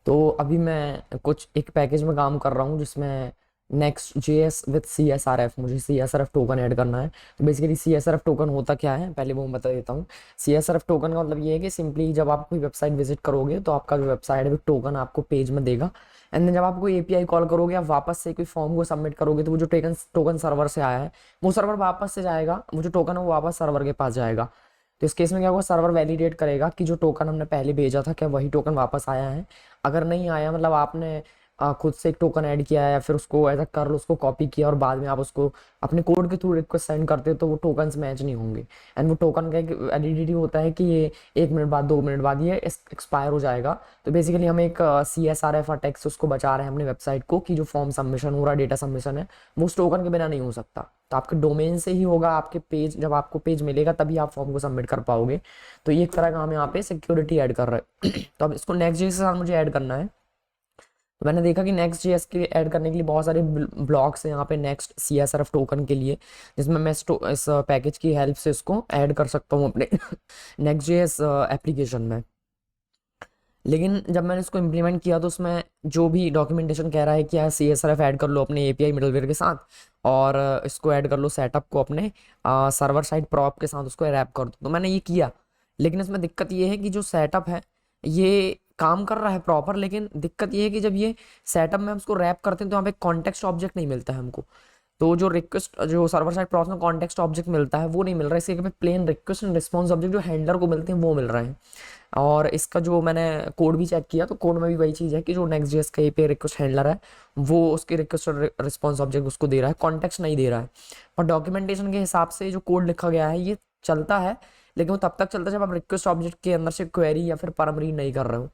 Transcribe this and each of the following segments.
तो अभी मैं कुछ एक पैकेज में काम कर रहा हूँ जिसमें Next JS with C S R F, मुझे C S R F token add करना है। तो basically C S R F token होता क्या है पहले वो मैं बता देता हूँ। C S R F token का मतलब ये है कि सिंपली जब आप कोई वेबसाइट विजिट करोगे तो आपका जो वेबसाइट है वो टोकन आपको पेज में देगा। एंड देन जब आप कोई एपीआई कॉल करोगे या वापस से कोई फॉर्म को सबमिट करोगे तो वो जो टोकन सर्वर से आया है वो सर्वर वापस से जाएगा, वो जो टोकन है वो वापस सर्वर के पास जाएगा। तो इस केस में क्या होगा, सर्वर वैलिडेट करेगा कि जो टोकन हमने पहले भेजा था क्या वही टोकन वापस आया है। अगर नहीं आया, मतलब आपने खुद से एक टोकन ऐड किया है या फिर उसको ऐसा कर लो, उसको कॉपी किया और बाद में आप उसको अपने कोड के थ्रू रिक्वेस्ट सेंड करते हो तो वो टोकन्स मैच नहीं होंगे। एंड वो टोकन का एक वैलिडिटी होता है कि ये 1 मिनट बाद 2 मिनट बाद ये एक्सपायर हो जाएगा। तो बेसिकली हम एक C S R F attack से उसको बचा रहे हैं अपने वेबसाइट को कि जो फॉर्म सबमिशन हो रहा है, डेटा सबमिशन है, वो उस टोकन के बिना नहीं हो सकता। तो आपके डोमेन से ही होगा, आपके पेज जब आपको पेज मिलेगा तभी आप फॉर्म को सबमिट कर पाओगे। तो ये एक तरह का हम यहाँ पे सिक्योरिटी ऐड कर रहे हैं। तो अब इसको नेक्स्ट जेएस के साथ मुझे ऐड करना है। तो मैंने देखा कि नेक्स्ट जेएस के ऐड करने के लिए बहुत सारे ब्लॉक्स हैं यहाँ पे next C S R F token के लिए, जिसमें मैं इस पैकेज की हेल्प से इसको ऐड कर सकता हूँ अपने नेक्स्ट जेएस एप्लीकेशन में। लेकिन जब मैंने इसको इम्प्लीमेंट किया तो उसमें जो भी डॉक्यूमेंटेशन कह रहा है कि C S R F add कर लो अपने एपीआई मिडलवेयर के साथ और इसको ऐड कर लो सेटअप को अपने सर्वर साइड प्रॉप के साथ, उसको रैप कर दो। तो मैंने ये किया, लेकिन इसमें दिक्कत ये है कि जो सेटअप है ये काम कर रहा है प्रॉपर, लेकिन दिक्कत ये है कि जब ये सेटअप में हम उसको रैप करते हैं तो यहाँ पे कॉन्टेक्स्ट ऑब्जेक्ट नहीं मिलता है हमको। तो जो रिक्वेस्ट जो सर्वर साइड प्रोसेस में कॉन्टेक्स्ट ऑब्जेक्ट मिलता है वो नहीं मिल रहा है, इसके पे plain request and response object जो हैंडलर को मिलते हैं वो मिल रहे हैं। और इसका जो मैंने कोड भी चेक किया तो कोड में भी वही चीज़ है कि जो नेक्स्ट जेएस का पे रिक्वेस्ट हैंडलर है वो उसके रिक्वेस्ट और रिस्पॉन्स ऑब्जेक्ट उसको दे रहा है, कॉन्टेक्स्ट नहीं दे रहा है। पर डॉक्यूमेंटेशन के हिसाब से जो कोड लिखा गया है ये चलता है, लेकिन वो तब तक चलता है जब आप रिक्वेस्ट ऑब्जेक्ट के अंदर से क्वेरी या फिर परम रीड नहीं कर रहे हो।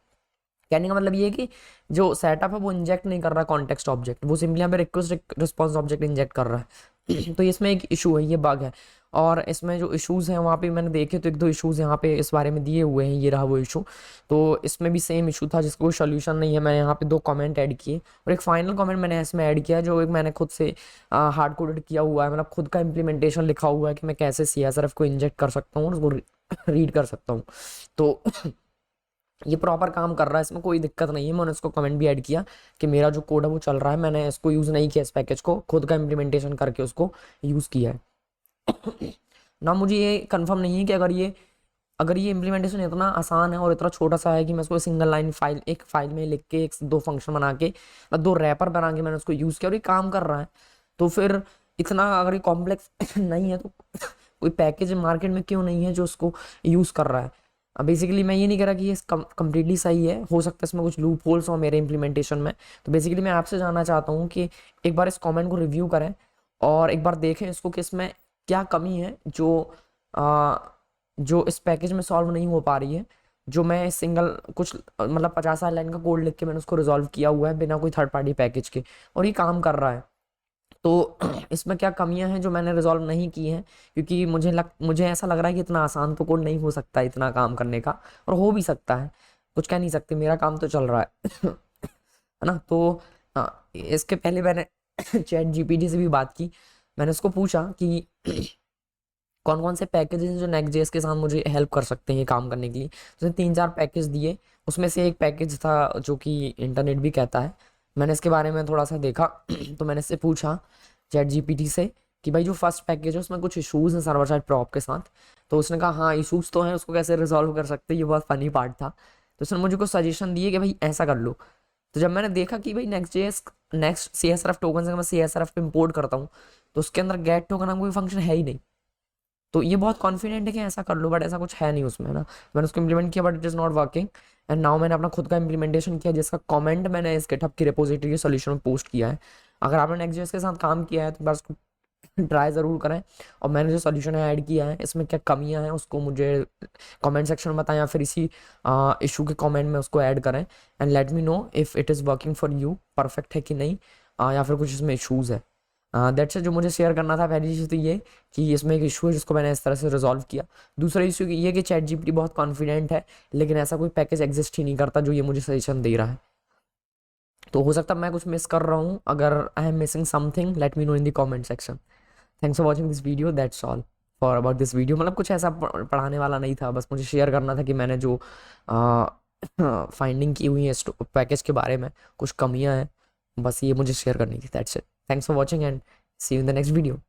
कहने का मतलब ये है कि जो सेटअप है वो इंजेक्ट नहीं कर रहा कॉन्टेक्स्ट ऑब्जेक्ट, वो सिंपली यहाँ पे रिक्वेस्ट रिस्पॉन्स ऑब्जेक्ट इंजेक्ट कर रहा है। तो इसमें एक इशू है, ये बग है। और इसमें जो इश्यूज हैं वहाँ पे मैंने देखे तो 1-2 इश्यूज यहाँ पे इस बारे में दिए हुए हैं, ये रहा वो इशू। तो इसमें भी सेम इशू था जिसका कोई सोल्यूशन नहीं है। मैंने यहाँ पे 2 कमेंट ऐड किए और एक फाइनल कमेंट मैंने इसमें ऐड किया जो एक मैंने खुद से हार्ड कोडेड किया हुआ है, मतलब खुद का इम्प्लीमेंटेशन लिखा हुआ है कि मैं कैसे सीएसआरएफ को इंजेक्ट कर सकता हूँ और उसको रीड कर सकता हूँ। तो ये प्रॉपर काम कर रहा है, इसमें कोई दिक्कत नहीं है। मैंने उसको कमेंट भी ऐड किया कि मेरा जो कोड है वो चल रहा है, मैंने इसको यूज़ नहीं किया, इस पैकेज को खुद का इम्प्लीमेंटेशन करके उसको यूज़ किया है। ना मुझे ये कंफर्म नहीं है कि अगर ये इम्प्लीमेंटेशन इतना आसान है और इतना छोटा सा है कि मैं उसको सिंगल लाइन फाइल एक फाइल में लिख के 1-2 फंक्शन बना के 2 रैपर बना के मैंने उसको यूज़ किया और ये काम कर रहा है, तो फिर इतना अगर ये कॉम्प्लेक्स नहीं है तो कोई पैकेज मार्केट में क्यों नहीं है जो उसको यूज़ कर रहा है। बेसिकली मैं ये नहीं कह रहा कि ये कम्प्लीटली सही है, हो सकता है इसमें कुछ लूप होल्स हो मेरे इम्प्लीमेंटेशन में। तो बेसिकली मैं आपसे जानना चाहता हूँ कि एक बार इस कमेंट को रिव्यू करें और एक बार देखें इसको कि इसमें क्या कमी है जो इस पैकेज में सॉल्व नहीं हो पा रही है। जो मैं सिंगल कुछ मतलब 50 लाइन का कोड लिख के मैंने उसको रिजॉल्व किया हुआ है बिना कोई थर्ड पार्टी पैकेज के, और ये काम कर रहा है। तो इसमें क्या कमियां हैं जो मैंने रिजॉल्व नहीं की हैं, क्योंकि मुझे ऐसा लग रहा है कि इतना आसान तो कोड नहीं हो सकता इतना काम करने का, और हो भी सकता है, कुछ कह नहीं सकते, मेरा काम तो चल रहा है। है ना। तो इसके पहले मैंने चैट जीपीटी से भी बात की। मैंने उसको पूछा कि कौन कौन से पैकेज हैं जो नेक्स्ट जेएस के साथ मुझे हेल्प कर सकते हैं काम करने के लिए। उसने 3-4 पैकेज दिए, उसमें से एक पैकेज था जो कि इंटरनेट भी कहता है। मैंने इसके बारे में थोड़ा सा देखा तो मैंने इससे पूछा चैट जीपीटी से कि भाई जो फर्स्ट पैकेज है उसमें कुछ इशूज़ हैं सर्वर साइड प्रॉप के साथ। तो उसने कहा हाँ इशूज़ तो हैं, उसको कैसे रिजॉल्व कर सकते हैं, ये बहुत फनी पार्ट था। तो उसने मुझे कुछ सजेशन दिए कि भाई ऐसा कर लो। तो जब मैंने देखा कि भाई next C S R F token से मैं सी एस आर एफ पे इम्पोर्ट करता हूँ तो उसके अंदर गेट टोकन नाम कोई फंक्शन है ही नहीं। तो ये बहुत कॉन्फिडेंट है कि ऐसा कर लो, बट ऐसा कुछ है नहीं उसमें ना। मैंने उसको इम्प्लीमेंट किया but it is not working. And now मैंने अपना खुद का इम्प्लीमेंटेशन किया जिसका कमेंट मैंने इस गिटहब की रिपोजिटरी के सोल्यूशन में पोस्ट किया है। अगर आपने नेक्स्ट.जेएस के साथ काम किया है तो बस ट्राई ज़रूर करें, और मैंने जो सोल्यूशन है ऐड किया है इसमें क्या कमियां हैं उसको मुझे कमेंट सेक्शन में बताएं या फिर इसी इशू के कमेंट में उसको ऐड करें and let me know if it is working for you, perfect है कि नहीं, या फिर कुछ इसमें इशूज़ है। दैट्स जो मुझे शेयर करना था। पहली चीज़ तो ये कि इसमें एक इशू है जिसको मैंने इस तरह से रिजॉल्व किया। दूसरा इशू ये कि चैट जीपीटी बहुत कॉन्फिडेंट है, लेकिन ऐसा कोई पैकेज एग्जिस्ट ही नहीं करता जो ये मुझे सजेशन दे रहा है। तो हो सकता है मैं कुछ मिस कर रहा हूँ, अगर I am missing something let me know in the comment section. Thanks for watching this video, that's all for about this video. मतलब कुछ ऐसा पढ़ाने वाला नहीं था, बस मुझे शेयर करना था कि मैंने जो फाइंडिंग की हुई है पैकेज के बारे में, कुछ कमियां हैं, बस ये मुझे शेयर करनी थी। That's it. Thanks for watching and see you in the next video.